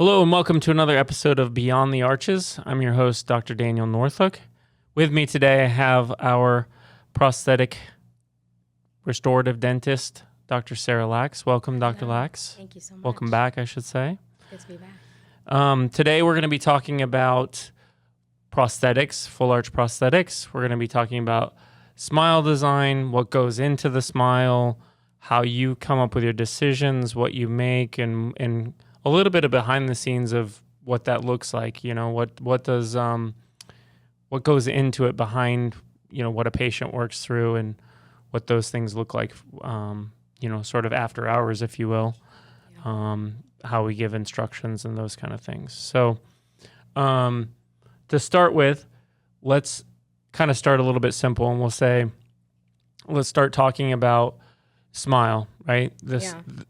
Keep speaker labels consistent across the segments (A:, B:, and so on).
A: Hello and welcome to another episode of Beyond the Arches. I'm your host, Dr. Daniel Noorthoek. With me today, I have our prosthetic restorative dentist, Dr. Sarah Lax. Welcome, Dr. Lax.
B: Thank you so much.
A: Welcome back, I should say.
B: Good to be back.
A: Today, we're going to be talking about prosthetics, full arch prosthetics. We're going to be talking about smile design, what goes into the smile, how you come up with your decisions, what you make, and a little bit of behind the scenes of what that looks like. You know, what goes into it behind, what a patient works through and what those things look like, sort of after hours, if you will, how we give instructions and those kind of things. So to start with, let's kind of start a little bit simple and let's start talking about smile, right?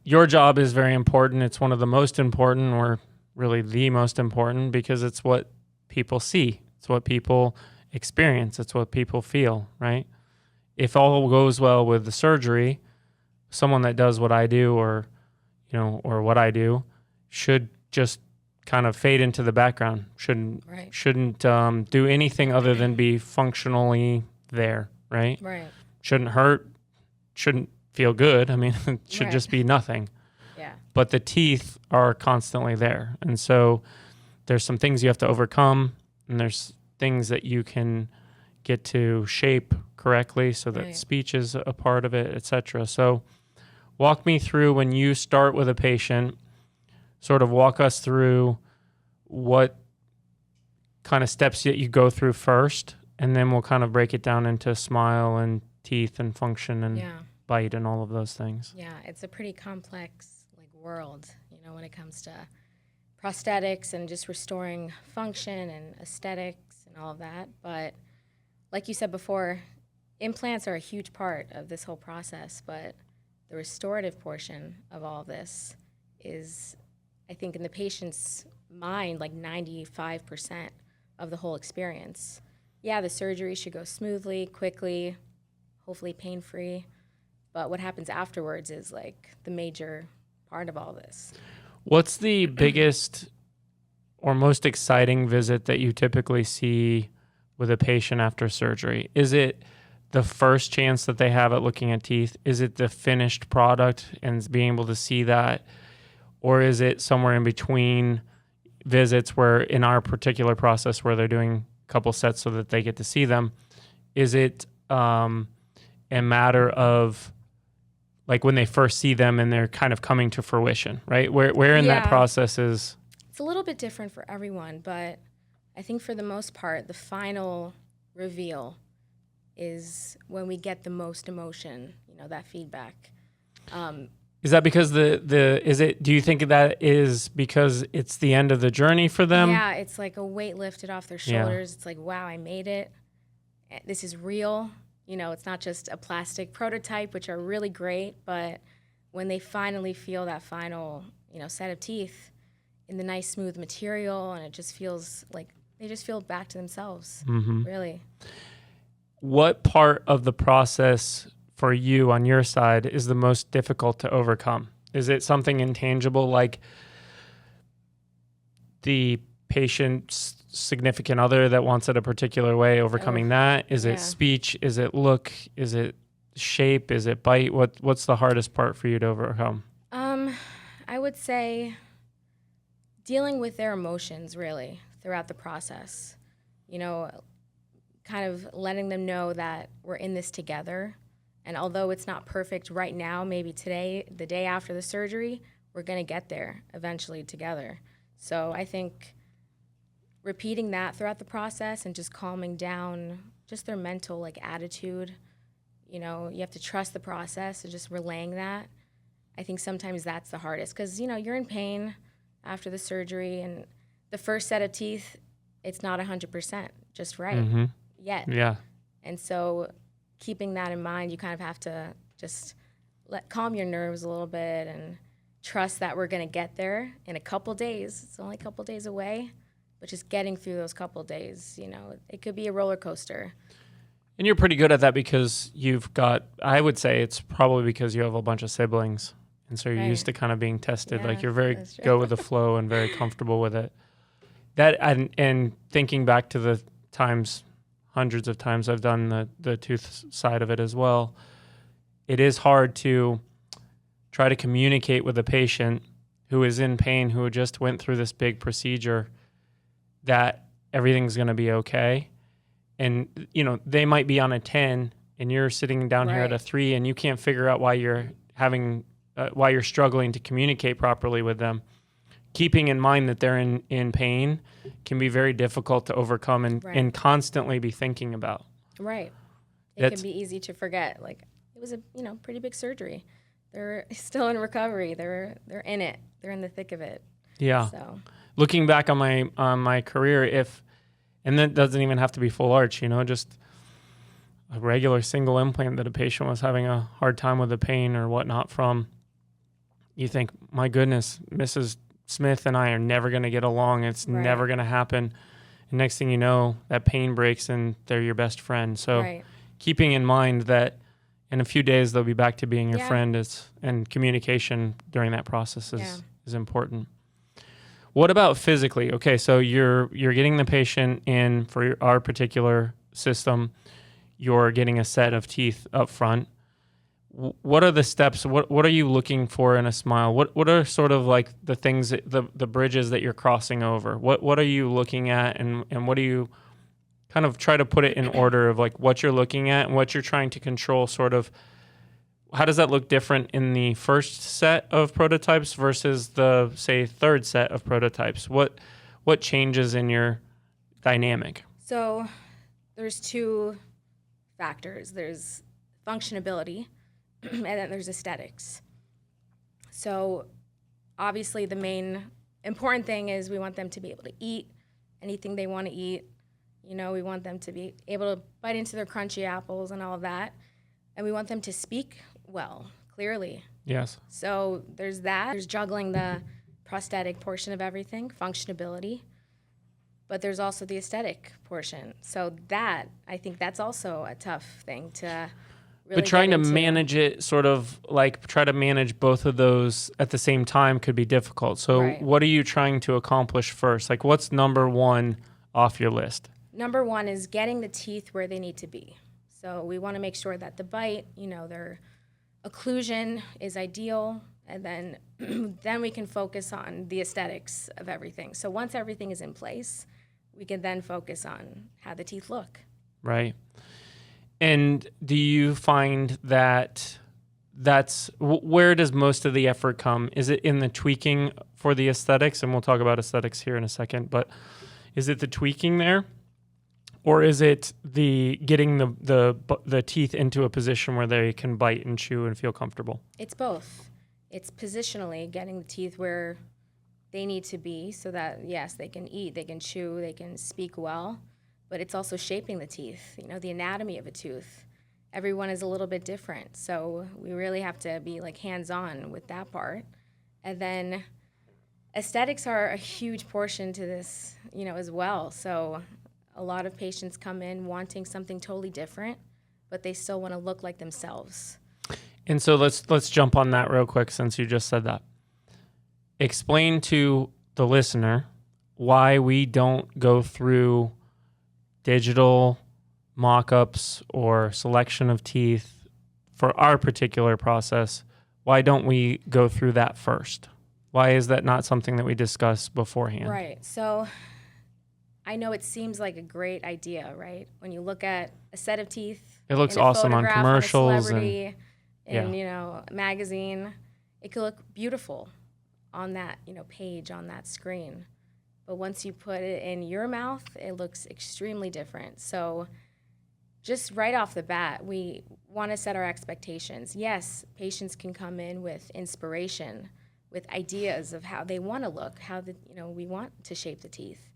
A: Your job is very important. It's one of the most important, or really the most important, because it's what people see. It's what people experience. It's what people feel, right? If all goes well with the surgery, someone that does what I do or what I do should just kind of fade into the background. Shouldn't do anything other than be functionally there, right?
B: Right.
A: Shouldn't hurt, shouldn't feel good. I mean, it should just be nothing.
B: Yeah.
A: But the teeth are constantly there. And so there's some things you have to overcome, and there's things that you can get to shape correctly so that speech is a part of it, etc. So walk me through, when you start with a patient, sort of walk us through what kind of steps that you go through first, and then we'll kind of break it down into smile and teeth and function and bite and all of those things.
B: Yeah, it's a pretty complex world, when it comes to prosthetics and just restoring function and aesthetics and all of that. But like you said before, implants are a huge part of this whole process, but the restorative portion of all of this is, I think, in the patient's mind, 95% of the whole experience. Yeah, the surgery should go smoothly, quickly, hopefully pain-free. But what happens afterwards is the major part of all this.
A: What's the biggest or most exciting visit that you typically see with a patient after surgery? Is it the first chance that they have at looking at teeth? Is it the finished product and being able to see that? Or is it somewhere in between visits where, in our particular process where they're doing a couple sets so that they get to see them, is it a matter of when they first see them and they're kind of coming to fruition, right? Where in that process is...
B: It's a little bit different for everyone, but I think for the most part, the final reveal is when we get the most emotion, that feedback.
A: Is that because do you think that is because it's the end of the journey for them?
B: Yeah, it's like a weight lifted off their shoulders. Yeah. It's like, wow, I made it. This is real. It's not just a plastic prototype, which are really great, but when they finally feel that final, set of teeth in the nice, smooth material, and it just feels like they just feel back to themselves, really.
A: What part of the process for you on your side is the most difficult to overcome? Is it something intangible like the patient's significant other that wants it a particular way, overcoming that? Is it speech? Is it look? Is it shape? Is it bite? What's the hardest part for you to overcome?
B: I would say dealing with their emotions, really, throughout the process. Kind of letting them know that we're in this together. And although it's not perfect right now, maybe today, the day after the surgery, we're going to get there eventually together. So I think repeating that throughout the process and just calming down just their mental attitude, you have to trust the process and just relaying that. I think sometimes that's the hardest because, you're in pain after the surgery, and the first set of teeth, it's not 100% just right yet.
A: Yeah.
B: And so keeping that in mind, you kind of have to just calm your nerves a little bit and trust that we're going to get there in a couple days. It's only a couple days away, but just getting through those couple days, it could be a roller coaster.
A: And you're pretty good at that because I would say it's probably because you have a bunch of siblings And so you're used to kind of being tested.
B: Yeah,
A: like you're very
B: that's true.
A: go with the flow and very comfortable with it. That and thinking back to the times, hundreds of times I've done the tooth side of it as well, it is hard to try to communicate with a patient who is in pain, who just went through this big procedure, that everything's going to be okay. And, you know, they might be on a 10 and you're sitting down here at a 3 and you can't figure out why you're why you're struggling to communicate properly with them. Keeping in mind that they're in pain can be very difficult to overcome and constantly be thinking about.
B: Right. It can be easy to forget. Like, it was a, pretty big surgery. They're still in recovery. They're in it. They're in the thick of it.
A: Yeah.
B: So
A: looking back on my career, and that doesn't even have to be full arch, just a regular single implant that a patient was having a hard time with the pain or whatnot from, you think, my goodness, Mrs. Smith and I are never going to get along. It's never going to happen. And next thing you know, that pain breaks and they're your best friend. So keeping in mind that in a few days they'll be back to being your friend and communication during that process is important. What about physically? Okay, so you're getting the patient in for our particular system. You're getting a set of teeth up front. What are the steps? What are you looking for in a smile? What are sort of like the things, the bridges that you're crossing over? What are you looking at, and what do you kind of try to put it in order of like what you're looking at and what you're trying to control? Sort of, how does that look different in the first set of prototypes versus the, say, third set of prototypes? What changes in your dynamic?
B: So there's two factors. There's functionability, and then there's aesthetics. So obviously the main important thing is we want them to be able to eat anything they want to eat. We want them to be able to bite into their crunchy apples and all of that. And we want them to speak well, clearly.
A: Yes.
B: So there's that. There's juggling the prosthetic portion of everything, functionability. But there's also the aesthetic portion. So that, I think that's also a tough thing to really
A: But trying
B: get
A: to
B: into.
A: manage it, try to manage both of those at the same time could be difficult. So what are you trying to accomplish first? Like, what's number one off your list?
B: Number one is getting the teeth where they need to be. So we want to make sure that the bite, their occlusion is ideal, and then we can focus on the aesthetics of everything. So once everything is in place, we can then focus on how the teeth look.
A: Right. And do you find that where does most of the effort come? Is it in the tweaking for the aesthetics? And we'll talk about aesthetics here in a second, but is it the tweaking there? Or is it the getting the teeth into a position where they can bite and chew and feel comfortable?
B: It's both. It's positionally getting the teeth where they need to be so that, yes, they can eat, they can chew, they can speak well, but it's also shaping the teeth, the anatomy of a tooth. Everyone is a little bit different, so we really have to be like hands-on with that part. And then aesthetics are a huge portion to this, as well. So a lot of patients come in wanting something totally different, but they still want to look like themselves.
A: And so let's jump on that real quick since you just said that. Explain to the listener why we don't go through digital mock-ups or selection of teeth for our particular process. Why don't we go through that first? Why is that not something that we discuss beforehand?
B: Right. So I know it seems like a great idea, right? When you look at a set of teeth,
A: it looks awesome on commercials
B: on a celebrity, and a magazine. It could look beautiful on that, page on that screen. But once you put it in your mouth, it looks extremely different. So just right off the bat, we want to set our expectations. Yes, patients can come in with inspiration, with ideas of how they want to look, how we want to shape the teeth.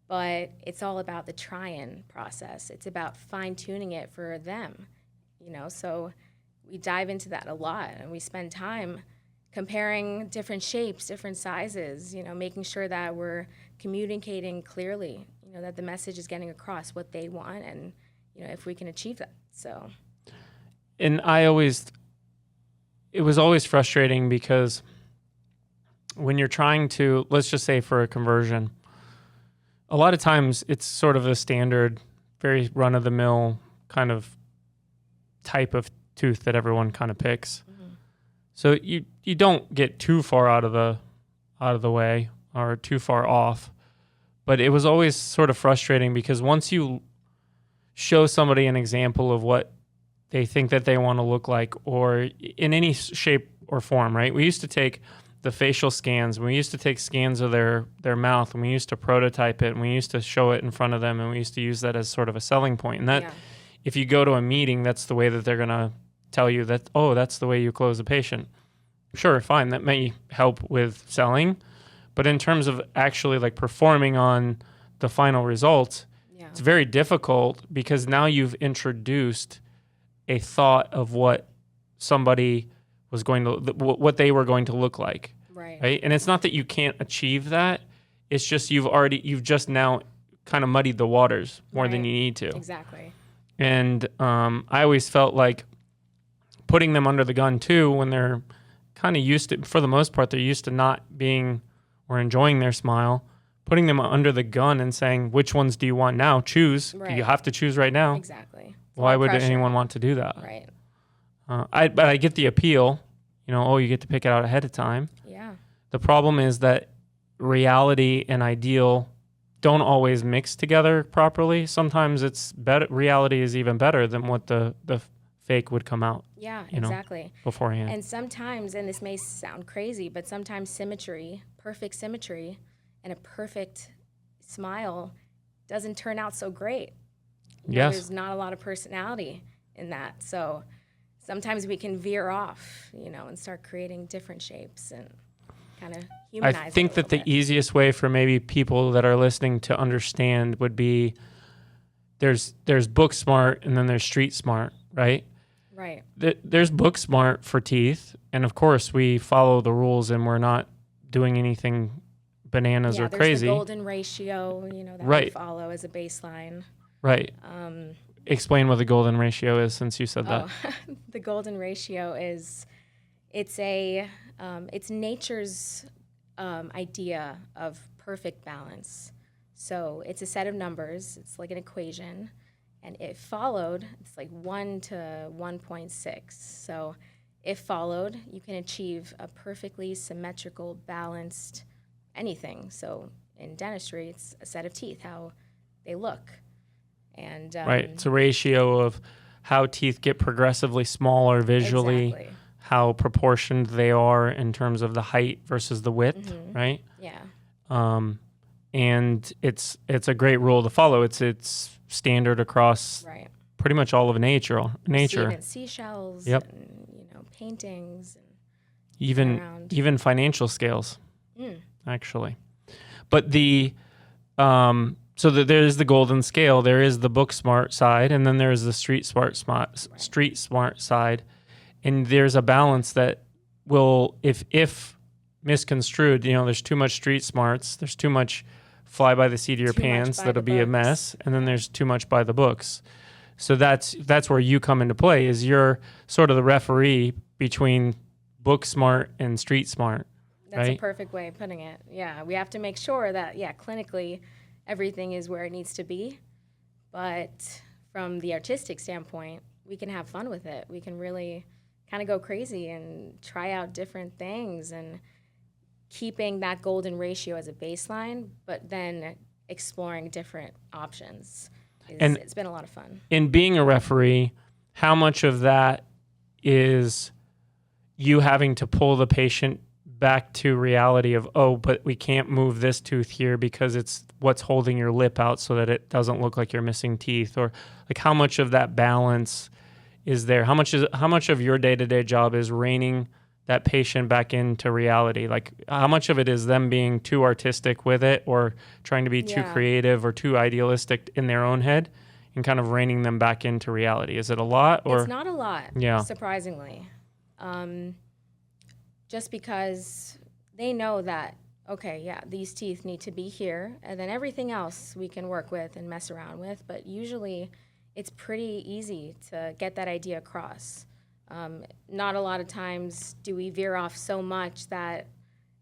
B: But it's all about the try-in process. It's about fine-tuning it for them, So we dive into that a lot, and we spend time comparing different shapes, different sizes, making sure that we're communicating clearly, that the message is getting across what they want and, if we can achieve that. So.
A: And I always, it was always frustrating because when you're trying to, let's just say for a conversion, a lot of times it's sort of a standard, very run-of-the-mill kind of type of tooth that everyone kind of picks. So you don't get too far out of the way or too far off. But it was always sort of frustrating because once you show somebody an example of what they think that they want to look like, or in any shape or form, right? We used to take the facial scans, we used to take scans of their mouth, and we used to prototype it, and we used to show it in front of them, and we used to use that as sort of a selling point. And that, if you go to a meeting, that's the way that they're going to tell you that, oh, that's the way you close a patient. Sure, fine, that may help with selling, but in terms of actually like performing on the final results, it's very difficult because now you've introduced a thought of what somebody was going to, what they were going to look like. Right. And it's not that you can't achieve that. It's just you've just now kind of muddied the waters more than you need to.
B: Exactly.
A: And I always felt like putting them under the gun too, when they're kind of used to, for the most part, they're used to not being or enjoying their smile, putting them under the gun and saying, which ones do you want now? Choose. Right. You have to choose right now.
B: Exactly.
A: Why would anyone want to do that?
B: Right.
A: But I get the appeal, you get to pick it out ahead of time.
B: Yeah.
A: The problem is that reality and ideal don't always mix together properly. Sometimes it's better. Reality is even better than what the fake would come out.
B: Yeah, exactly.
A: Beforehand.
B: And sometimes, and this may sound crazy, but sometimes perfect symmetry, and a perfect smile doesn't turn out so great. There's not a lot of personality in that. So sometimes we can veer off, and start creating different shapes and kind of humanize
A: I think that the
B: bit.
A: easiest way for maybe people that are listening to understand would be there's book smart and then there's street smart, right?
B: Right.
A: There's book smart for teeth, and of course we follow the rules and we're not doing anything bananas or crazy.
B: The golden ratio, that we follow as a baseline.
A: Right. Explain what the golden ratio is, since you said that.
B: The golden ratio is, it's nature's idea of perfect balance. So it's a set of numbers. It's like an equation. And if followed, it's like 1 to 1.6. So if followed, you can achieve a perfectly symmetrical, balanced anything. So in dentistry, it's a set of teeth, how they look. And
A: right. It's a ratio of how teeth get progressively smaller visually, how proportioned they are in terms of the height versus the width, right?
B: Yeah.
A: And it's a great rule to follow. It's standard across pretty much all of nature.
B: Even seashells, and paintings, and
A: even financial scales, actually. But there's the golden scale. There is the book smart side, and then there's the street smart side. And there's a balance that will, if misconstrued, there's too much street smarts, there's too much fly by the seat of your pants, that'll be a mess, and then there's too much by the books. So that's where you come into play, is you're sort of the referee between book smart and street smart.
B: That's a perfect way of putting it. Yeah, we have to make sure that, clinically, everything is where it needs to be. But from the artistic standpoint, we can have fun with it. We can really kind of go crazy and try out different things, and keeping that golden ratio as a baseline, but then exploring different options. It's been a lot of fun. In being a referee, how much of that is you having to pull the patient back to reality of, but we can't move this tooth here because it's what's holding your lip out so that it doesn't look like you're missing teeth? Or like, how much of that balance is there? How much of your day-to-day job is reining that patient back into reality? Like, how much of it is them being too artistic with it, or trying to be too creative or too idealistic in their own head, and kind of reining them back into reality? Is it a lot? Or it's not a lot, surprisingly. Just because they know that, these teeth need to be here, and then everything else we can work with and mess around with. But usually it's pretty easy to get that idea across. Not a lot of times do we veer off so much that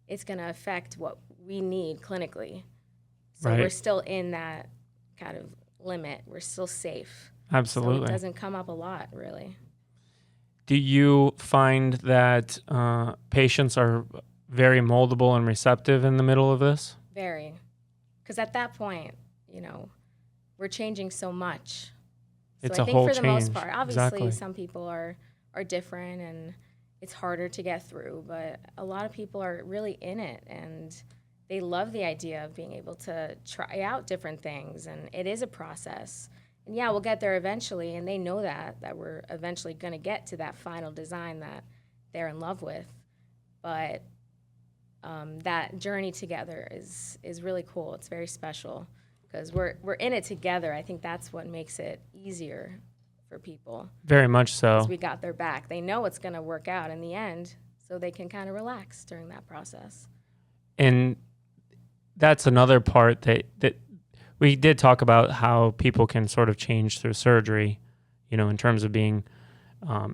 B: it's going to affect what we need clinically. So
A: Right.
B: we're still in that kind of limit. We're still safe.
A: Absolutely.
B: So it doesn't come up a lot, really.
A: Do you find that patients are very moldable and receptive in the middle of this?
B: Very. Because at that point, we're changing so much. So
A: It's
B: I
A: a
B: think
A: whole
B: for the most
A: change.
B: part, obviously
A: Exactly.
B: some people are different and it's harder to get through, but a lot of people are really in it and they love the idea of being able to try out different things, and it is a process. And yeah, we'll get there eventually, and they know that we're eventually going to get to that final design that they're in love with. But that journey together is really cool. It's very special because we're in it together. I think that's what makes it easier for people.
A: Very much so.
B: 'Cause we got their back. They know it's going to work out in the end, so they can kind of relax during that process.
A: And that's another part that we did talk about, how people can sort of change through surgery, in terms of being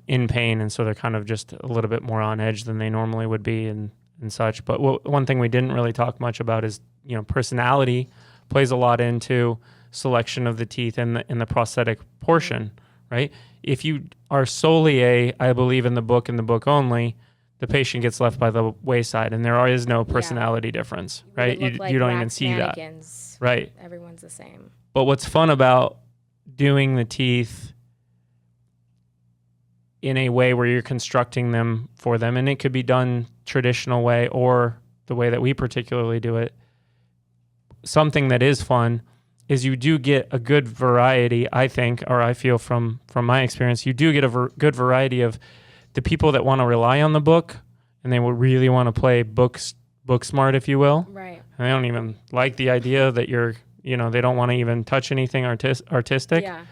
A: in pain. And so they're kind of just a little bit more on edge than they normally would be and such. But one thing we didn't really talk much about is, personality plays a lot into selection of the teeth in the prosthetic portion, right? If you are solely I believe in the book and the book only, the patient gets left by the wayside, and there is no personality difference, right? You don't even see that. Right.
B: Everyone's the same.
A: But what's fun about doing the teeth in a way where you're constructing them for them, and it could be done traditional way or the way that we particularly do it, something that is fun is you do get a good variety, I think, or I feel from my experience, you do get a good variety of the people that want to rely on the book and they will really want to play book smart, if you will.
B: Right.
A: And they don't even like the idea that they don't want to even touch anything artistic.
B: Yeah.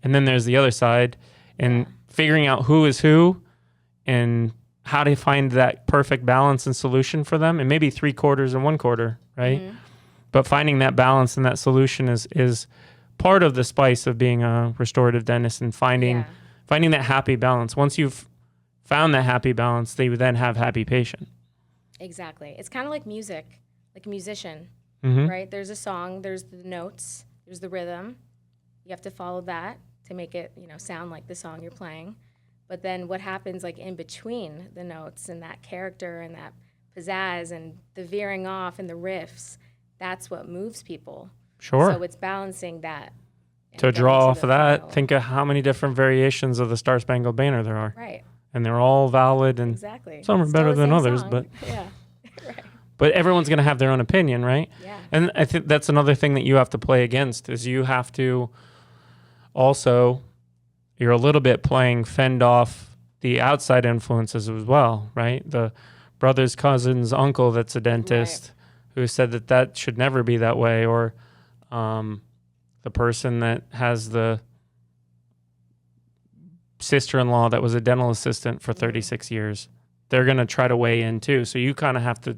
A: And then there's the other side, and figuring out who is who and how to find that perfect balance and solution for them. And maybe 3/4 and 1/4, right?
B: Mm-hmm.
A: But finding that balance and that solution is part of the spice of being a restorative dentist, and finding that happy balance. Once you've found that happy balance, they would then have happy patient.
B: Exactly. It's kind of like music, like a musician,
A: Mm-hmm.
B: right? There's a song, there's the notes, there's the rhythm. You have to follow that to make it, sound like the song you're playing. But then what happens like in between the notes and that character and that pizzazz and the veering off and the riffs, that's what moves people.
A: Sure.
B: So it's balancing that.
A: To draw off of that, think of how many different variations of the Star Spangled Banner there are.
B: Right.
A: And they're all valid, and
B: Exactly.
A: some are
B: Still
A: better
B: the
A: than
B: same
A: others,
B: song.
A: but
B: Yeah. Right.
A: but everyone's going to have their own opinion, right?
B: Yeah.
A: And I think that's another thing that you have to play against, is you have to also, you're a little bit playing fend off the outside influences as well, right? The brother's cousin's uncle that's a dentist who said that should never be that way, or the person that has the sister-in-law that was a dental assistant for 36 years. They're going to try to weigh in too. So you kind of have to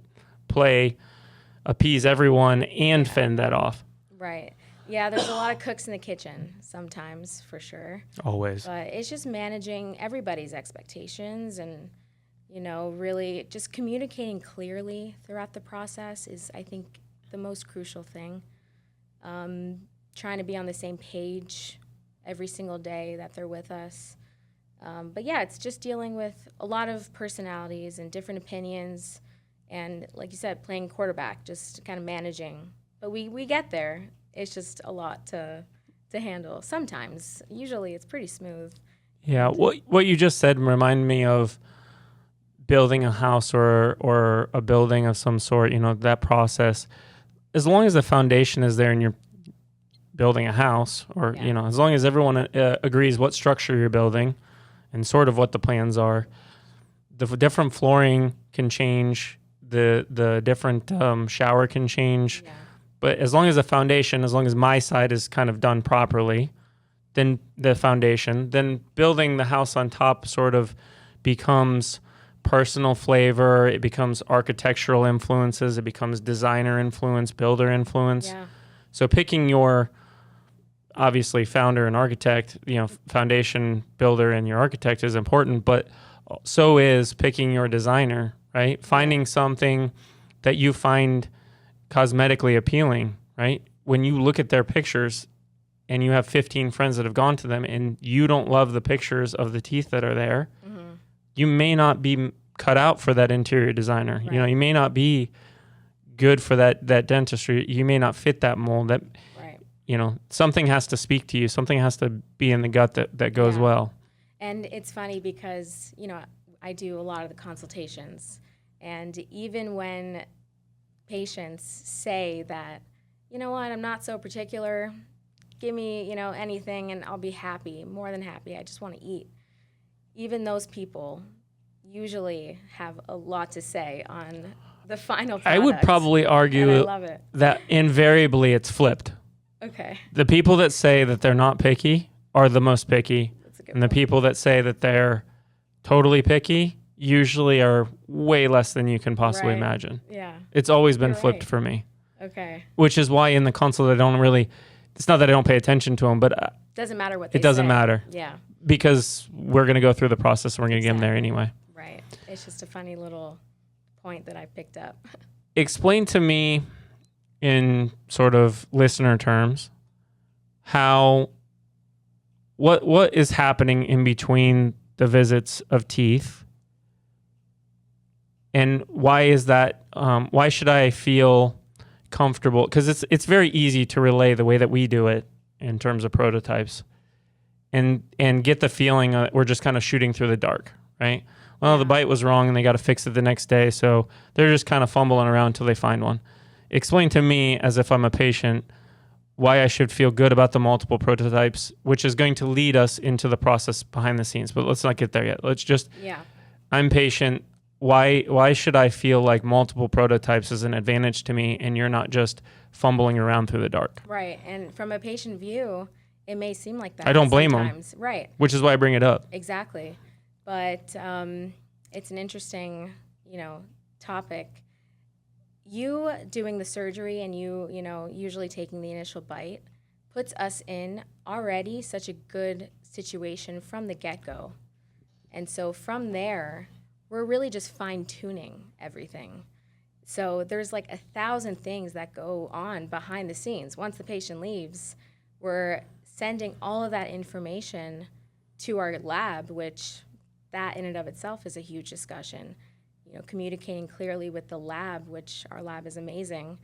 A: appease everyone and fend that off.
B: Right. Yeah, there's a lot of cooks in the kitchen sometimes, for sure.
A: Always.
B: But it's just managing everybody's expectations and, really just communicating clearly throughout the process is, I think, the most crucial thing. Trying to be on the same page every single day that they're with us. But yeah, it's just dealing with a lot of personalities and different opinions. And like you said, playing quarterback, just kind of managing. But we get there. It's just a lot to handle. Sometimes, usually it's pretty smooth.
A: Yeah, what you just said reminded me of building a house or a building of some sort, that process. As long as the foundation is there and you're building a house, or, as long as everyone agrees what structure you're building and sort of what the plans are, the different flooring can change, the different shower can change.
B: Yeah.
A: But as long as the foundation, as long as my side is kind of done properly, then the foundation, then building the house on top sort of becomes personal flavor. It becomes architectural influences. It becomes designer influence, builder influence.
B: Yeah.
A: So picking your obviously founder and architect, foundation builder and your architect is important, but so is picking your designer, right? Finding something that you find cosmetically appealing, right? When you look at their pictures and you have 15 friends that have gone to them and you don't love the pictures of the teeth that are there, you may not be cut out for that interior designer.
B: Right.
A: You may not be good for that dentistry. You may not fit that mold. That something has to speak to you. Something has to be in the gut that goes well.
B: And it's funny because, I do a lot of the consultations, and even when patients say that, you know what, I'm not so particular, give me, anything and I'll be happy, more than happy, I just want to eat. Even those people usually have a lot to say on the final product.
A: I would probably argue that invariably it's flipped.
B: Okay.
A: The people that say that they're not picky are the most picky. And the people that say that they're totally picky usually are way less than you can possibly imagine.
B: Yeah.
A: It's always been flipped for me.
B: Okay.
A: Which is why in the consult it's not that I don't pay attention to them, but
B: doesn't matter what they say.
A: It doesn't matter.
B: Yeah.
A: Because we're going to go through the process and we're going to get them there anyway.
B: Right. It's just a funny little point that I picked up.
A: Explain to me in sort of listener terms what is happening in between the visits of teeth, and why is that? Why should I feel comfortable? Because it's very easy to relay the way that we do it in terms of prototypes, and get the feeling we're just kind of shooting through the dark, right? Well, the bite was wrong and they got to fix it the next day, so they're just kind of fumbling around until they find one. Explain to me, as if I'm a patient, why I should feel good about the multiple prototypes, which is going to lead us into the process behind the scenes. But let's not get there yet. Let's just, I'm patient. Why should I feel like multiple prototypes is an advantage to me and you're not just fumbling around through the dark?
B: Right. And from a patient view, it may seem like that.
A: I don't blame them.
B: Right.
A: Which is why I bring it up.
B: Exactly. But it's an interesting, topic. You doing the surgery and you usually taking the initial bite puts us in already such a good situation from the get-go. And so from there, we're really just fine-tuning everything. So there's like 1,000 things that go on behind the scenes. Once the patient leaves, we're sending all of that information to our lab, which that in and of itself is a huge discussion. Communicating clearly with the lab, which our lab is amazing.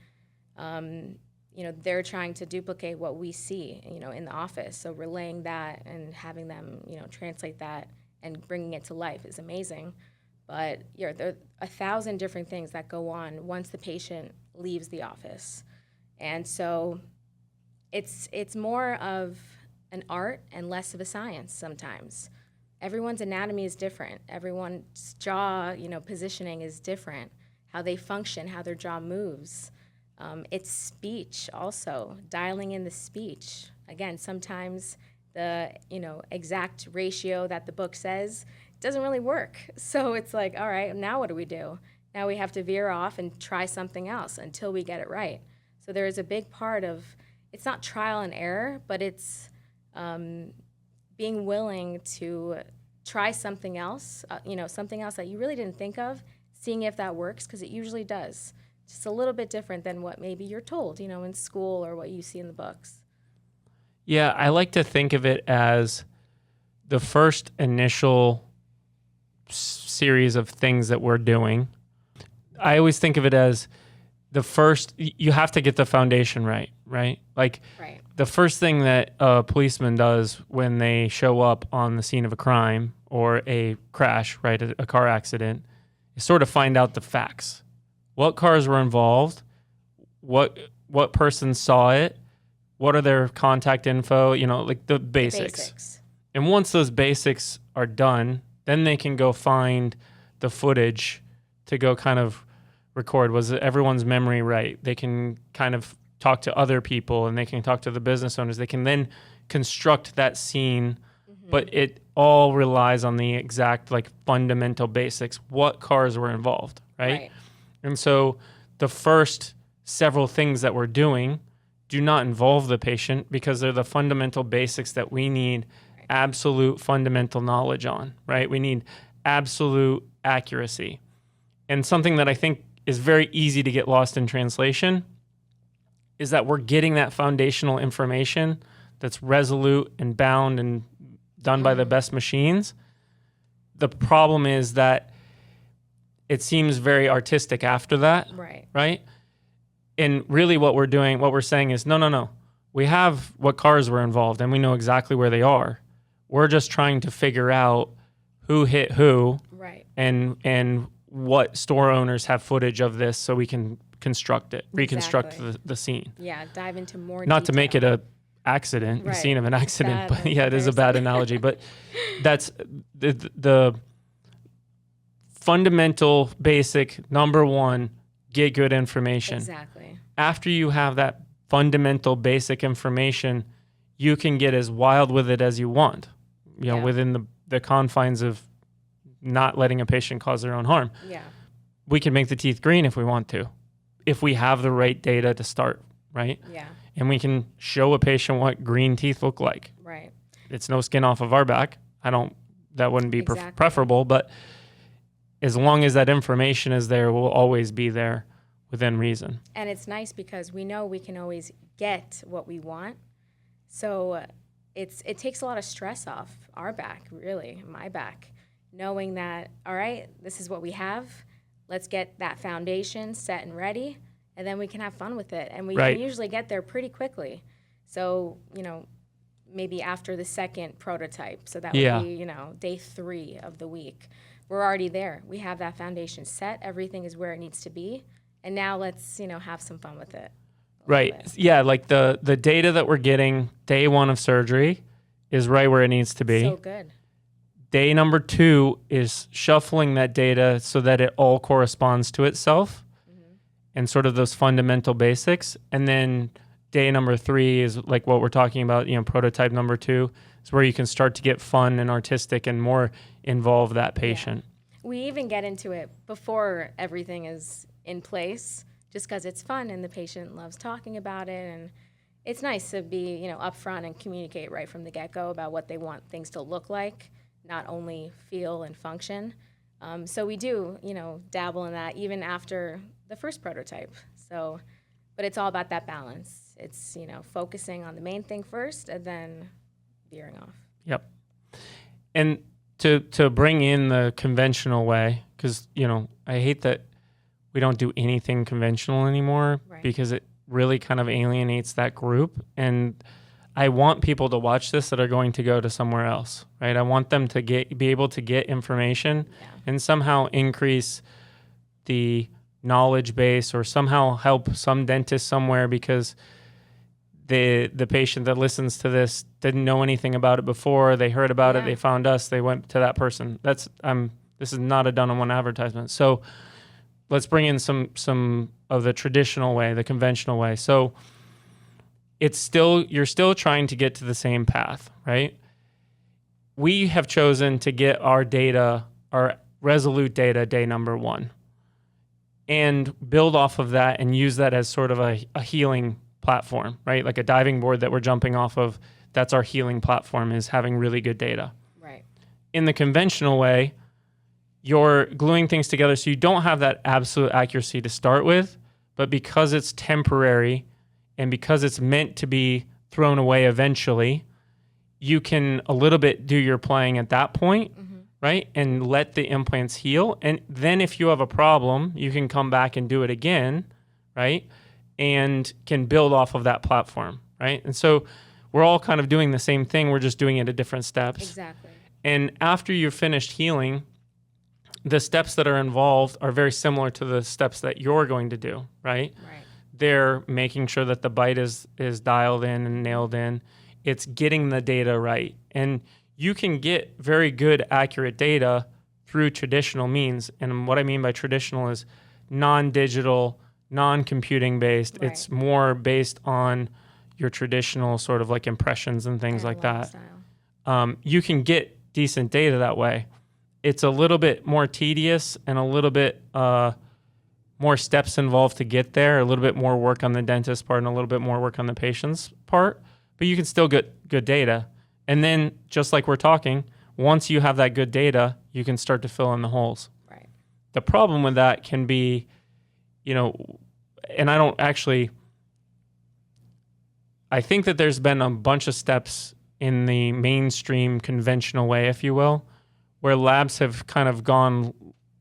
B: They're trying to duplicate what we see, in the office. So relaying that and having them, translate that and bringing it to life is amazing. But there are 1,000 different things that go on once the patient leaves the office. And so it's more of an art and less of a science sometimes. Everyone's anatomy is different. Everyone's jaw, positioning is different. How they function, how their jaw moves. It's speech also, dialing in the speech. Again, sometimes the, exact ratio that the book says doesn't really work. So it's like, all right, now what do we do? Now we have to veer off and try something else until we get it right. So there is a big part of, it's not trial and error, but it's being willing to try something else, something else that you really didn't think of, seeing if that works, because it usually does. Just a little bit different than what maybe you're told, in school or what you see in the books.
A: Yeah, I like to think of it as the first initial series of things that we're doing. I always think of it as the first, you have to get the foundation right? Like,
B: right.
A: The first thing that a policeman does when they show up on the scene of a crime or a crash, right, a car accident, is sort of find out the facts. What cars were involved? What person saw it? What are their contact info? Like the basics. And once those basics are done, then they can go find the footage to go kind of record. Was everyone's memory right? They can kind of talk to other people and they can talk to the business owners. They can then construct that scene, but it all relies on the exact fundamental basics. What cars were involved, right? And so the first several things that we're doing do not involve the patient because they're the fundamental basics that we need absolute fundamental knowledge on, right? We need absolute accuracy. And something that I think is very easy to get lost in translation is that we're getting that foundational information that's resolute and bound and done by the best machines. The problem is that it seems very artistic after that, right? And really what we're saying is, no. We have what cars were involved and we know exactly where they are. We're just trying to figure out who hit who, and what store owners have footage of this so we can reconstruct the scene.
B: Yeah, dive into more
A: Not
B: detail.
A: to make it a scene of an accident, but yeah, it is a bad analogy. But that's the fundamental, basic, number one, get good information.
B: Exactly.
A: After you have that fundamental, basic information, you can get as wild with it as you want, within the confines of not letting a patient cause their own harm.
B: Yeah.
A: We can make the teeth green if we want to, if we have the right data to start, right?
B: Yeah.
A: And we can show a patient what green teeth look like.
B: Right.
A: It's no skin off of our back. That wouldn't be preferable, but as long as that information is there, we'll always be there within reason.
B: And it's nice because we know we can always get what we want. So it takes a lot of stress off our back, really, my back, knowing that, all right, this is what we have. Let's get that foundation set and ready, and then we can have fun with it. And we can usually get there pretty quickly. So, maybe after the second prototype. So that would be, day 3 of the week. We're already there. We have that foundation set. Everything is where it needs to be. And now let's, have some fun with it.
A: Right. Yeah, like the data that we're getting day 1 of surgery is right where it needs to be.
B: So good.
A: Day number 2 is shuffling that data so that it all corresponds to itself and sort of those fundamental basics. And then day number 3 is like what we're talking about, prototype number 2 is where you can start to get fun and artistic and more involve that patient.
B: Yeah. We even get into it before everything is in place, just because it's fun and the patient loves talking about it. And it's nice to be, upfront and communicate right from the get-go about what they want things to look like, not only feel and function. So we do, dabble in that even after the first prototype. So, but it's all about that balance. It's, focusing on the main thing first and then veering off.
A: Yep. And to bring in the conventional way, because, I hate that we don't do anything conventional anymore because it really kind of alienates that group. And I want people to watch this that are going to go to somewhere else, right? I want them to be able to get information and somehow increase the knowledge base or somehow help some dentist somewhere because the patient that listens to this didn't know anything about it before. They heard about it. They found us. They went to that person. This is not a done-on-one advertisement. So let's bring in some of the traditional way, the conventional way. So you're still trying to get to the same path, right? We have chosen to get our data, our resolute data, day number 1, and build off of that and use that as sort of a healing platform, right? Like a diving board that we're jumping off of. That's our healing platform, is having really good data.
B: Right.
A: In the conventional way, you're gluing things together so you don't have that absolute accuracy to start with, but because it's temporary and because it's meant to be thrown away eventually, you can a little bit do your playing at that point, right? And let the implants heal. And then if you have a problem, you can come back and do it again, right? And can build off of that platform, right? And so we're all kind of doing the same thing. We're just doing it at different steps.
B: Exactly.
A: And after you've finished healing, the steps that are involved are very similar to the steps that you're going to do, right?
B: Right.
A: They're making sure that the bite is dialed in and nailed in. It's getting the data right. And you can get very good, accurate data through traditional means. And what I mean by traditional is non-digital, non-computing based.
B: Right.
A: It's more based on your traditional sort of like impressions and things like that. You can get decent data that way. It's a little bit more tedious and a little bit more steps involved to get there, a little bit more work on the dentist part and a little bit more work on the patient's part, but you can still get good data. And then just like we're talking, once you have that good data, you can start to fill in the holes.
B: Right.
A: The problem with that can be, you know, and I think that there's been a bunch of steps in the mainstream conventional way, if you will, where labs have kind of gone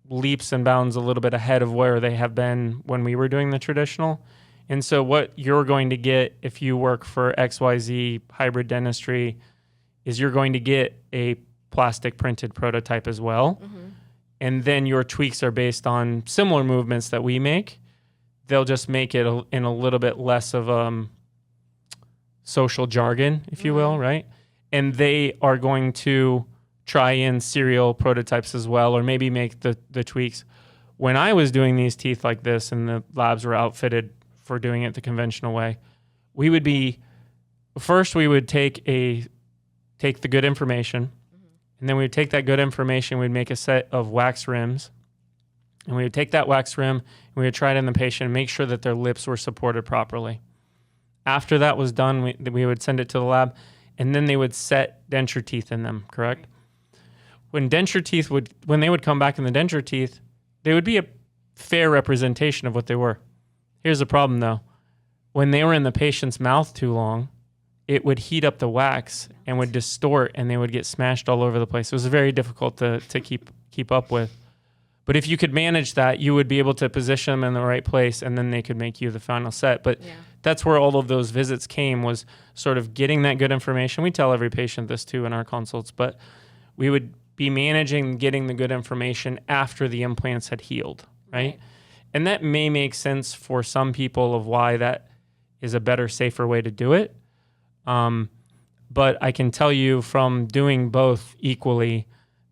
A: leaps and bounds a little bit ahead of where they have been when we were doing the traditional. And so what you're going to get if you work for XYZ hybrid dentistry is you're going to get a plastic printed prototype as well. Mm-hmm. And then your tweaks are based on similar movements that we make. They'll just make it in a little bit less of social jargon, if you will, right? And they are going to try in serial prototypes as well, or maybe make the tweaks. When I was doing these teeth like this and the labs were outfitted for doing it the conventional way, we would take the good information, and then we would take that good information, we'd make a set of wax rims, and we would take that wax rim and we would try it in the patient and make sure that their lips were supported properly. After that was done, we would send it to the lab, and then they would set denture teeth in them, correct? Right. When they would come back in the denture teeth, they would be a fair representation of what they were. Here's the problem though. When they were in the patient's mouth too long, it would heat up the wax and would distort, and they would get smashed all over the place. It was very difficult to keep up with. But if you could manage that, you would be able to position them in the right place, and then they could make you the final set. But that's where all of those visits came, was sort of getting that good information. We tell every patient this too in our consults, but we would be managing getting the good information after the implants had healed, right? And that may make sense for some people of why that is a better, safer way to do it. But I can tell you from doing both equally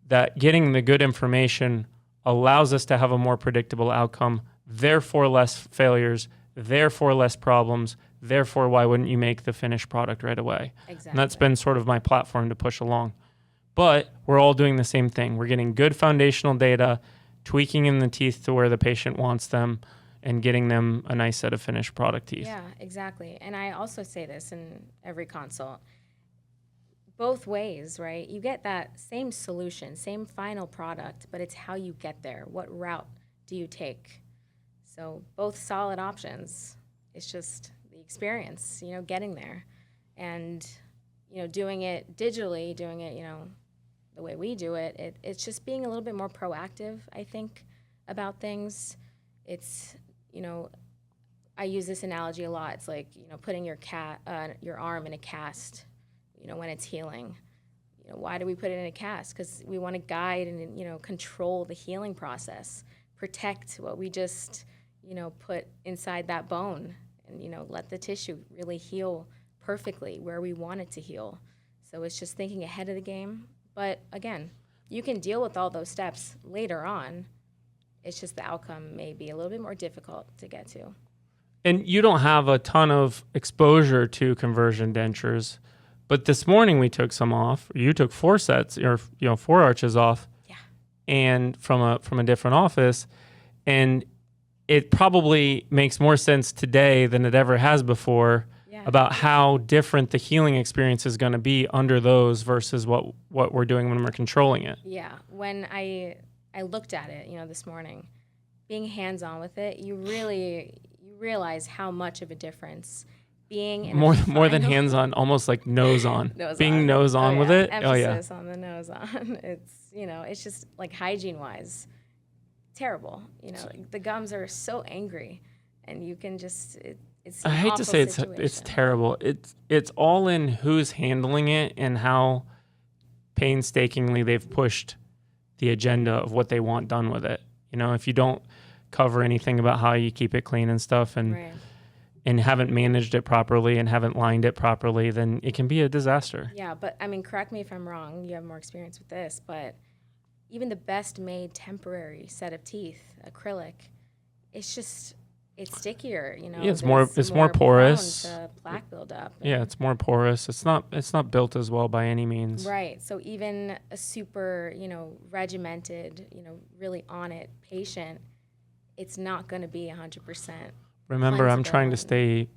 A: that getting the good information allows us to have a more predictable outcome, therefore less failures, therefore less problems, therefore why wouldn't you make the finished product right away? Exactly. And that's been sort of my platform to push along. But we're all doing the same thing. We're getting good foundational data, tweaking in the teeth to where the patient wants them, and getting them a nice set of finished product teeth.
B: Yeah, exactly. And I also say this in every consult. Both ways, right? You get that same solution, same final product, but it's how you get there. What route do you take? So both solid options. It's just the experience, getting there. And, doing it digitally, doing it, the way we do it, it's just being a little bit more proactive, I think, about things. It's, I use this analogy a lot. It's like, putting your arm in a cast, when it's healing. Why do we put it in a cast? Because we want to guide and, control the healing process, protect what we just, put inside that bone, and, let the tissue really heal perfectly where we want it to heal. So it's just thinking ahead of the game. But again, you can deal with all those steps later on. It's just the outcome may be a little bit more difficult to get to.
A: And you don't have a ton of exposure to conversion dentures, but this morning we took some off. You took 4 sets, or 4 arches off, and from a different office, and it probably makes more sense today than it ever has before about how different the healing experience is going to be under those versus what we're doing when we're controlling it.
B: Yeah, when I looked at it, this morning, being hands-on with it, you realize how much of a difference being in
A: more than hands-on, almost like nose-on. Nose-on with it.
B: Emphasis on the nose-on. It's it's just like hygiene-wise, terrible. The gums are so angry, and you can just it's. I hate to say
A: it's terrible. It's all in who's handling it and how painstakingly they've pushed the agenda of what they want done with it. If you don't cover anything about how you keep it clean and stuff, and haven't managed it properly and haven't lined it properly, then it can be a disaster.
B: Yeah, but correct me if I'm wrong. You have more experience with this, but even the best made temporary set of teeth, acrylic, it's stickier,
A: Yeah, it's more porous.
B: To plaque buildup.
A: Yeah, it's more porous. It's not built as well by any means.
B: Right. So even a super, regimented, really on it patient, it's not going to be 100%.
A: Remember, I'm trying to
B: cleansable.
A: stay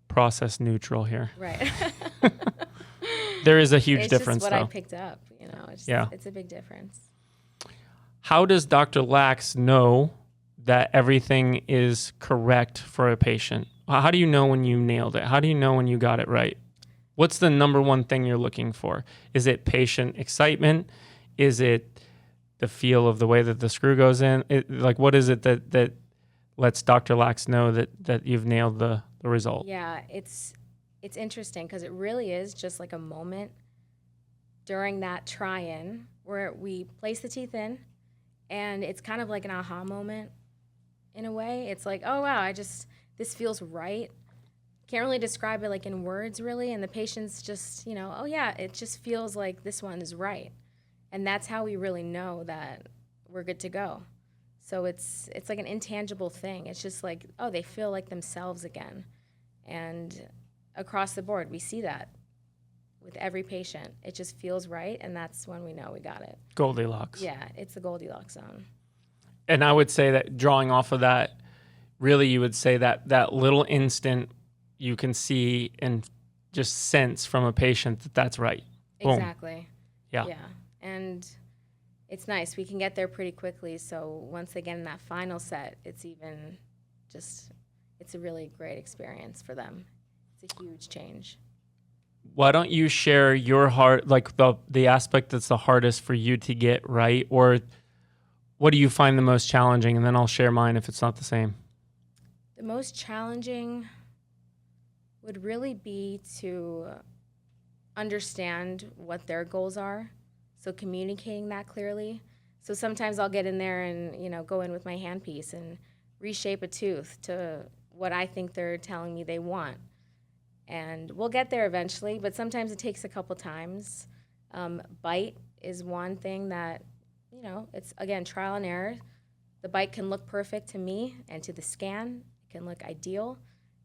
A: process neutral here.
B: Right.
A: There is a huge
B: It's
A: difference,
B: just what
A: though.
B: I picked up, you know.
A: Yeah.
B: It's a big difference.
A: How does Dr. Lax know that everything is correct for a patient? How do you know when you nailed it? How do you know when you got it right? What's the number one thing you're looking for? Is it patient excitement? Is it the feel of the way that the screw goes in? What is it that lets Dr. Lax know that you've nailed the result?
B: Yeah, it's interesting because it really is just like a moment during that try-in where we place the teeth in, and it's kind of like an aha moment in a way. It's like, oh wow, this feels right. Can't really describe it like in words really, and the patient's just, you know, oh yeah, it just feels like this one is right. And that's how we really know that we're good to go. So it's like an intangible thing. It's just like, oh, they feel like themselves again. And across the board, we see that with every patient. It just feels right, and that's when we know we got it.
A: Goldilocks.
B: Yeah, it's the Goldilocks zone.
A: And I would say that drawing off of that, really you would say that little instant you can see and just sense from a patient that that's right. Boom.
B: Exactly.
A: Yeah.
B: Yeah. And it's nice. We can get there pretty quickly. So once they get in that final set, it's a really great experience for them. It's a huge change.
A: Why don't you share your heart, like the aspect that's the hardest for you to get right, or what do you find the most challenging? And then I'll share mine if it's not the same.
B: The most challenging would really be to understand what their goals are. So communicating that clearly. So sometimes I'll get in there and, you know, go in with my handpiece and reshape a tooth to what I think they're telling me they want. And we'll get there eventually, but sometimes it takes a couple times. Bite is one thing that, you know, it's, again, trial and error. The bite can look perfect to me, and to the scan, it can look ideal,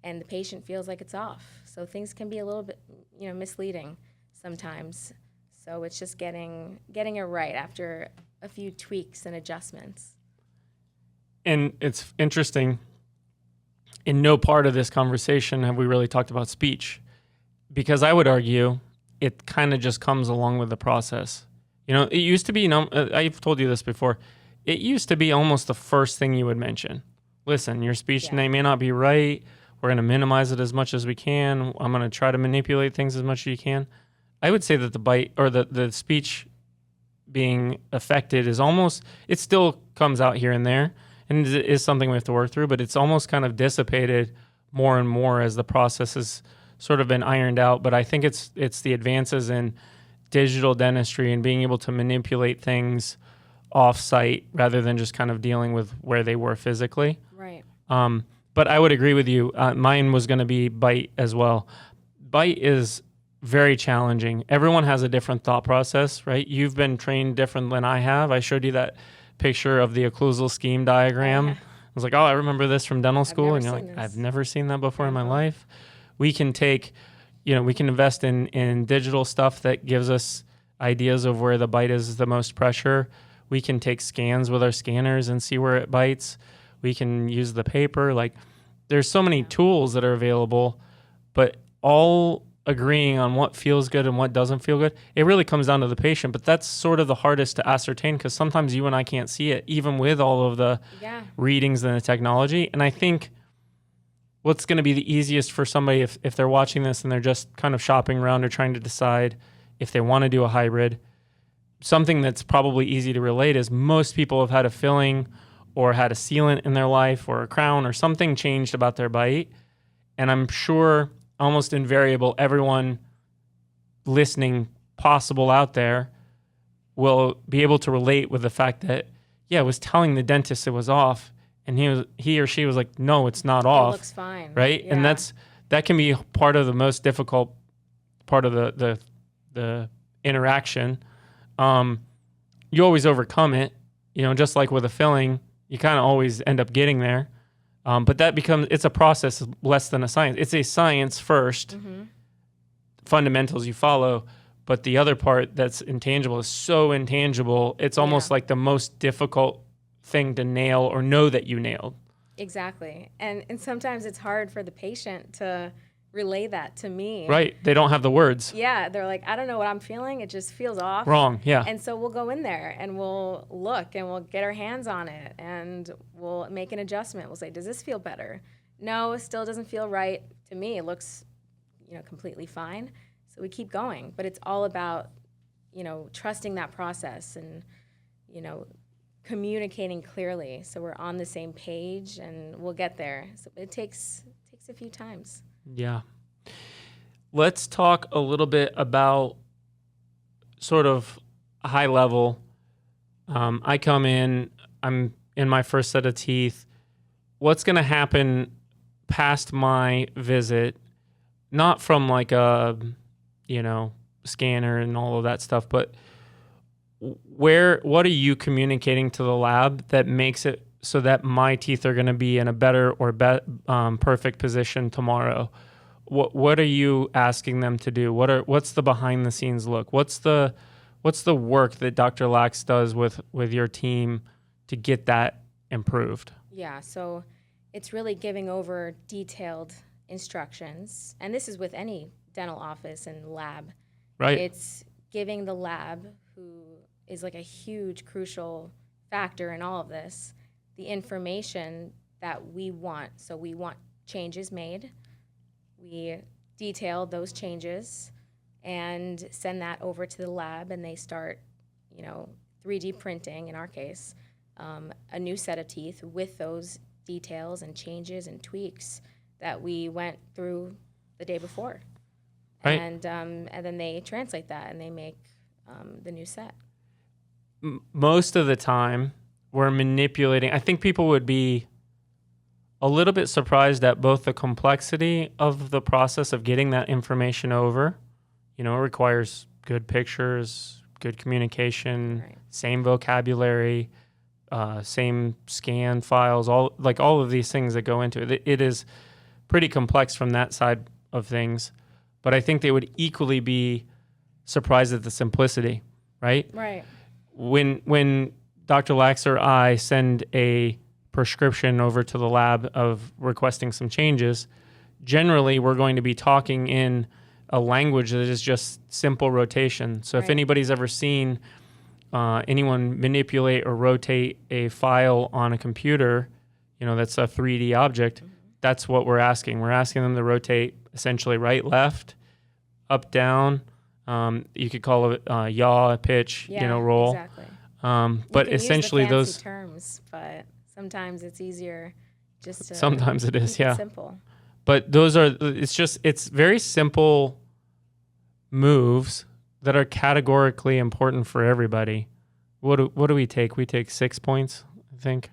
B: and the patient feels like it's off. So things can be a little bit, you know, misleading sometimes. So it's just getting it right after a few tweaks and adjustments.
A: And it's interesting, in no part of this conversation have we really talked about speech, because I would argue it kind of just comes along with the process. You know, it used to be, I've told you this before, it used to be almost the first thing you would mention. Listen, your speech may not be right. We're going to minimize it as much as we can. I'm going to try to manipulate things as much as you can. I would say that the bite or the speech being affected is almost, it still comes out here and there, and it is something we have to work through, but it's almost kind of dissipated more and more as the process has sort of been ironed out. But I think it's the advances in digital dentistry and being able to manipulate things off-site rather than just kind of dealing with where they were physically.
B: Right.
A: But I would agree with you. Mine was going to be bite as well. Bite is very challenging. Everyone has a different thought process, right? You've been trained different than I have. I showed you that picture of the occlusal scheme diagram. I was like, oh, I remember this from dental school. And you're like, I've never seen that before in my life. We can take, we can invest in digital stuff that gives us ideas of where the bite is the most pressure. We can take scans with our scanners and see where it bites. We can use the paper. Like, there's so many tools that are available, but all agreeing on what feels good and what doesn't feel good, it really comes down to the patient. But that's sort of the hardest to ascertain, because sometimes you and I can't see it, even with all of the readings and the technology. And I think what's going to be the easiest for somebody, if they're watching this and they're just kind of shopping around or trying to decide if they want to do a hybrid, something that's probably easy to relate is most people have had a filling or had a sealant in their life or a crown or something changed about their bite. And I'm sure almost invariable, everyone listening possible out there will be able to relate with the fact that, I was telling the dentist it was off, and he or she was like, no, it's not off.
B: It looks fine.
A: Right? Yeah. And that can be part of the most difficult part of the interaction. You always overcome it, just like with a filling, you kind of always end up getting there. But it's a process less than a science. It's a science first, fundamentals you follow, but the other part that's intangible is so intangible. It's almost like the most difficult thing to nail or know that you nailed.
B: Exactly. And sometimes it's hard for the patient to relay that to me.
A: Right. They don't have the words.
B: Yeah, they're like, I don't know what I'm feeling. It just feels off.
A: Wrong. Yeah.
B: And so we'll go in there and we'll look and we'll get our hands on it and we'll make an adjustment. We'll say, does this feel better? No, it still doesn't feel right to me. It looks, completely fine. So we keep going. But it's all about, trusting that process and, communicating clearly so we're on the same page and we'll get there. So it takes a few times.
A: Yeah. Let's talk a little bit about sort of high level. I come in, I'm in my first set of teeth. What's going to happen past my visit, not from like a, scanner and all of that stuff, but what are you communicating to the lab that makes it so that my teeth are going to be in a better or perfect position tomorrow? What are you asking them to do? What's the behind the scenes look? What's the work that Dr. Lax does with your team to get that improved?
B: Yeah, so it's really giving over detailed instructions, and this is with any dental office and lab.
A: Right.
B: It's giving the lab, who is like a huge crucial factor in all of this, the information that we want. So we want changes made. We detail those changes and send that over to the lab, and they start, 3D printing, in our case, a new set of teeth with those details and changes and tweaks that we went through the day before.
A: Right.
B: And then they translate that and they make the new set.
A: Most of the time, we're manipulating. I think people would be a little bit surprised at both the complexity of the process of getting that information over. It requires good pictures, good communication,
B: Right.
A: same vocabulary, same scan files, all of these things that go into it. It is pretty complex from that side of things. But I think they would equally be surprised at the simplicity, right?
B: Right.
A: When Dr. Lax or I send a prescription over to the lab of requesting some changes, generally we're going to be talking in a language that is just simple rotation. So if
B: Right.
A: anybody's ever seen anyone manipulate or rotate a file on a computer, that's a 3D object, that's what we're asking. We're asking them to rotate essentially right, left, up, down. You could call it yaw, pitch,
B: Yeah,
A: roll.
B: Exactly.
A: But
B: You can
A: essentially
B: use the fancy
A: those
B: terms, but sometimes it's easier just to
A: sometimes it is,
B: keep
A: yeah.
B: it simple.
A: But it's very simple moves that are categorically important for everybody. What do we take? We take 6 points, I think.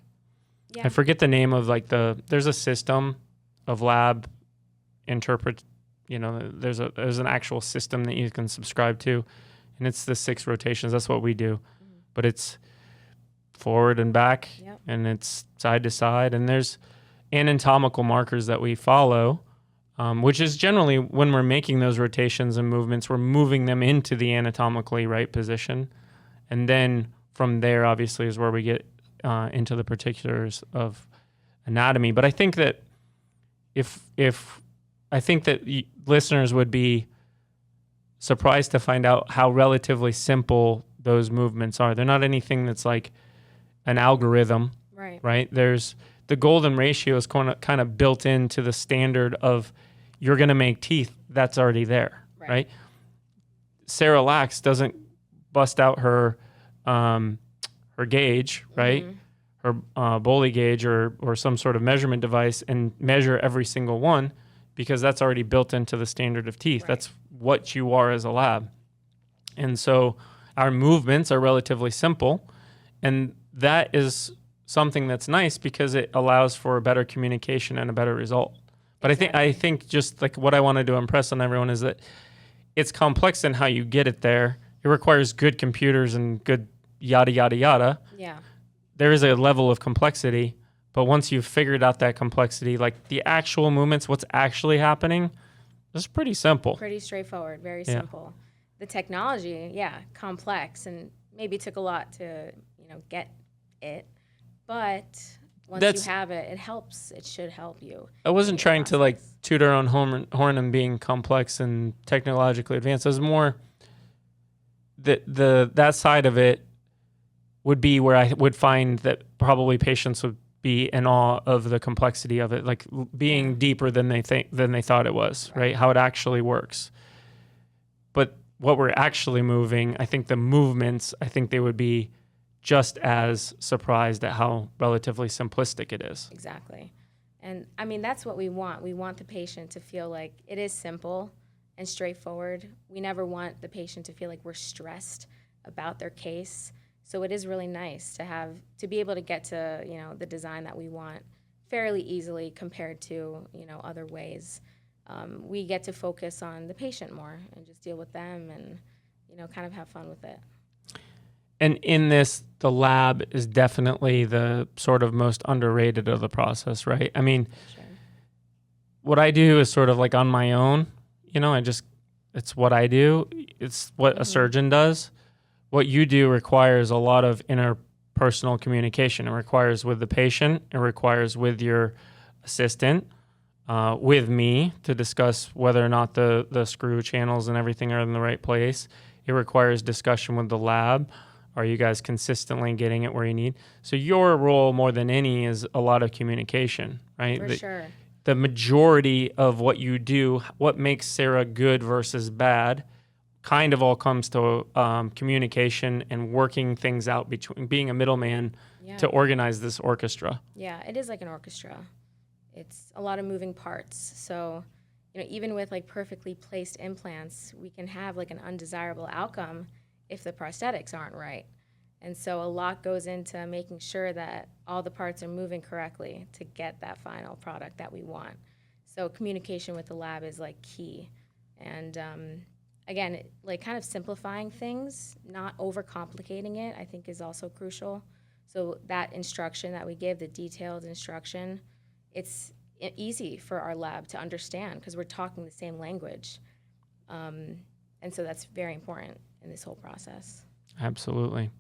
B: Yeah.
A: I forget the name of there's a system of lab interpret, there's an actual system that you can subscribe to, and it's the 6 rotations. That's what we do. But it's forward and back,
B: Yep.
A: and it's side to side, and there's anatomical markers that we follow, which is generally when we're making those rotations and movements, we're moving them into the anatomically right position. And then from there, obviously, is where we get into the particulars of anatomy. But I think that listeners would be surprised to find out how relatively simple those movements are. They're not anything that's like an algorithm, right? There's the golden ratio is kind of built into the standard of you're going to make teeth. That's already there, right? Sarah Lax doesn't bust out her gauge, right? Her Boley gauge or some sort of measurement device and measure every single one, because that's already built into the standard of teeth. Right. That's what you are as a lab. And so our movements are relatively simple, and that is something that's nice because it allows for a better communication and a better result. But exactly. I think just like what I wanted to impress on everyone is that it's complex in how you get it there. It requires good computers and good yada, yada, yada.
B: Yeah.
A: There is a level of complexity, but once you've figured out that complexity, like the actual movements, what's actually happening, it's pretty simple.
B: Pretty straightforward, very simple. The technology, complex, and maybe took a lot to, get it, but Once you have it, it helps. It should help you.
A: I wasn't trying to like toot our own horn and being complex and technologically advanced. It was more that side of it would be where I would find that probably patients would be in awe of the complexity of it, like being deeper than they thought it was, right? How it actually works. But what we're actually moving, I think the movements, I think they would be just as surprised at how relatively simplistic it is.
B: Exactly. And I mean, that's what we want. We want the patient to feel like it is simple and straightforward. We never want the patient to feel like we're stressed about their case. So it is really nice to be able to get to, the design that we want fairly easily compared to, other ways. We get to focus on the patient more and just deal with them and, kind of have fun with it.
A: And in this, the lab is definitely the sort of most underrated of the process, right? I mean,
B: Sure.
A: What I do is sort of like on my own, it's what I do. It's what a surgeon does. What you do requires a lot of interpersonal communication. It requires with the patient. It requires with your assistant, with me to discuss whether or not the screw channels and everything are in the right place. It requires discussion with the lab. Are you guys consistently getting it where you need? So your role more than any is a lot of communication, right?
B: For sure.
A: The majority of what you do, what makes Sarah good versus bad, kind of all comes to communication and working things out between being a middleman to organize this orchestra.
B: Yeah, it is like an orchestra. It's a lot of moving parts. So, even with like perfectly placed implants, we can have like an undesirable outcome if the prosthetics aren't right. And so a lot goes into making sure that all the parts are moving correctly to get that final product that we want. So communication with the lab is like key. And again, like kind of simplifying things, not overcomplicating it, I think is also crucial. So that instruction that we give, the detailed instruction, it's easy for our lab to understand because we're talking the same language. And so that's very important in this whole process.
A: Absolutely.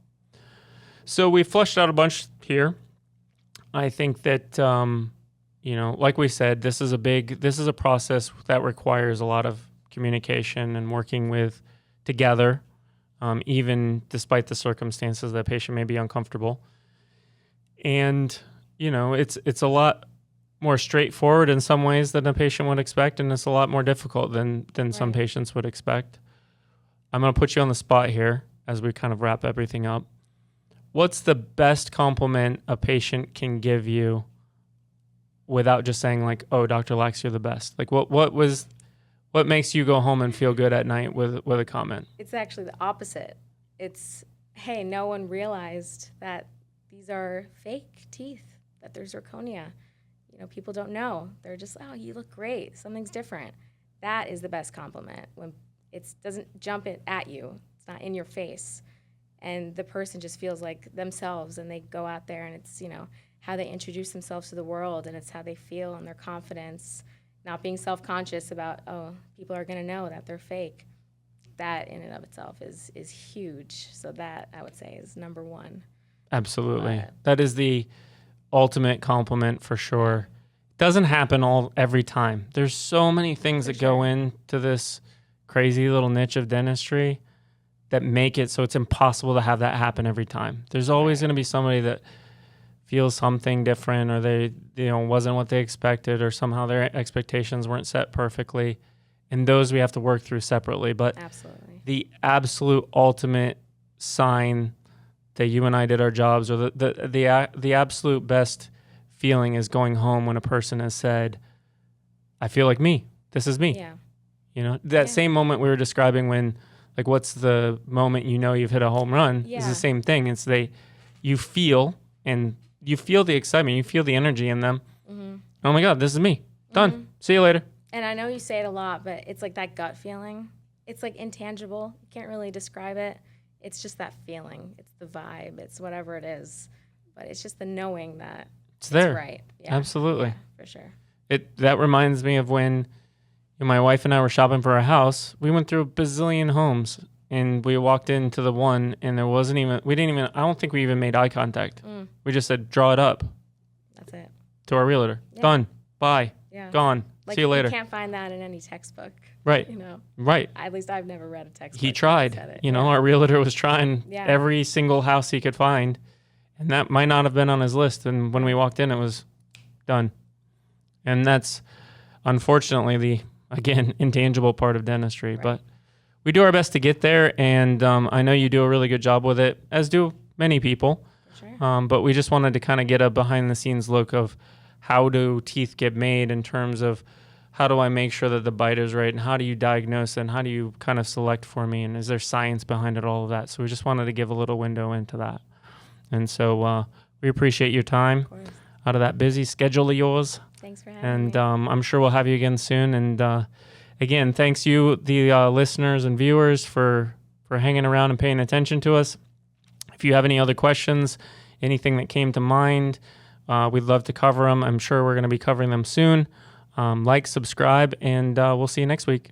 A: So we flushed out a bunch here. I think that, like we said, this is a process that requires a lot of communication and working together, even despite the circumstances that patient may be uncomfortable. And, it's a lot more straightforward in some ways than a patient would expect, and it's a lot more difficult than some patients would expect. I'm going to put you on the spot here as we kind of wrap everything up. What's the best compliment a patient can give you without just saying like, "Oh, Dr. Lax, you're the best"? Like what makes you go home and feel good at night with a comment?
B: It's actually the opposite. It's, hey, no one realized that these are fake teeth, that they're zirconia. People don't know. They're just, oh, you look great. Something's different. That is the best compliment when it doesn't jump at you. It's not in your face. And the person just feels like themselves and they go out there and it's, how they introduce themselves to the world and it's how they feel and their confidence, not being self-conscious about, oh, people are going to know that they're fake. That in and of itself is huge. So that, I would say, is number one.
A: Absolutely. That is the ultimate compliment for sure. Doesn't happen every time. There's so many things that go into this crazy little niche of dentistry that make it so it's impossible to have that happen every time. There's always going to be somebody that feels something different or they wasn't what they expected or somehow their expectations weren't set perfectly. And those we have to work through separately. But
B: absolutely,
A: the absolute ultimate sign that you and I did our jobs, or the absolute best feeling is going home when a person has said, "I feel like me. This is me."
B: Yeah.
A: That same moment we were describing when, like, what's the moment you've hit a home run?
B: Yeah.
A: It's the same thing. It's you feel the excitement, you feel the energy in them. Mm-hmm. Oh my God, this is me. Done. Mm-hmm. See you later.
B: And I know you say it a lot, but it's like that gut feeling. It's like intangible. You can't really describe it. It's just that feeling. It's the vibe. It's whatever it is. But it's just the knowing that it's
A: there.
B: Right. Yeah.
A: Absolutely.
B: Yeah, for sure.
A: That reminds me of when my wife and I were shopping for a house. We went through a bazillion homes and we walked into the one and I don't think we even made eye contact. We just said, "Draw it up." to our realtor.
B: Yeah.
A: Done. Bye.
B: Yeah.
A: Gone.
B: Like,
A: See you later.
B: You can't find that in any textbook.
A: Right.
B: You know.
A: Right.
B: At least I've never read a textbook.
A: He
B: that
A: tried.
B: said it.
A: You know, our realtor was trying
B: Yeah.
A: every single house he could find, and that might not have been on his list. And when we walked in, it was done. And that's unfortunately the, again, intangible part of dentistry.
B: Right.
A: But we do our best to get there, and I know you do a really good job with it, as do many people.
B: For sure.
A: But we just wanted to kind of get a behind-the-scenes look of how do teeth get made in terms of how do I make sure that the bite is right, and how do you diagnose it, and how do you kind of select for me, and is there science behind it, all of that. So we just wanted to give a little window into that. And so we appreciate your time
B: Of course.
A: out of that busy schedule of yours.
B: Thanks for having
A: And
B: me.
A: I'm sure we'll have you again soon. And again, thanks you, the listeners and viewers, for hanging around and paying attention to us. If you have any other questions, anything that came to mind, we'd love to cover them. I'm sure we're going to be covering them soon. Like, subscribe, and we'll see you next week.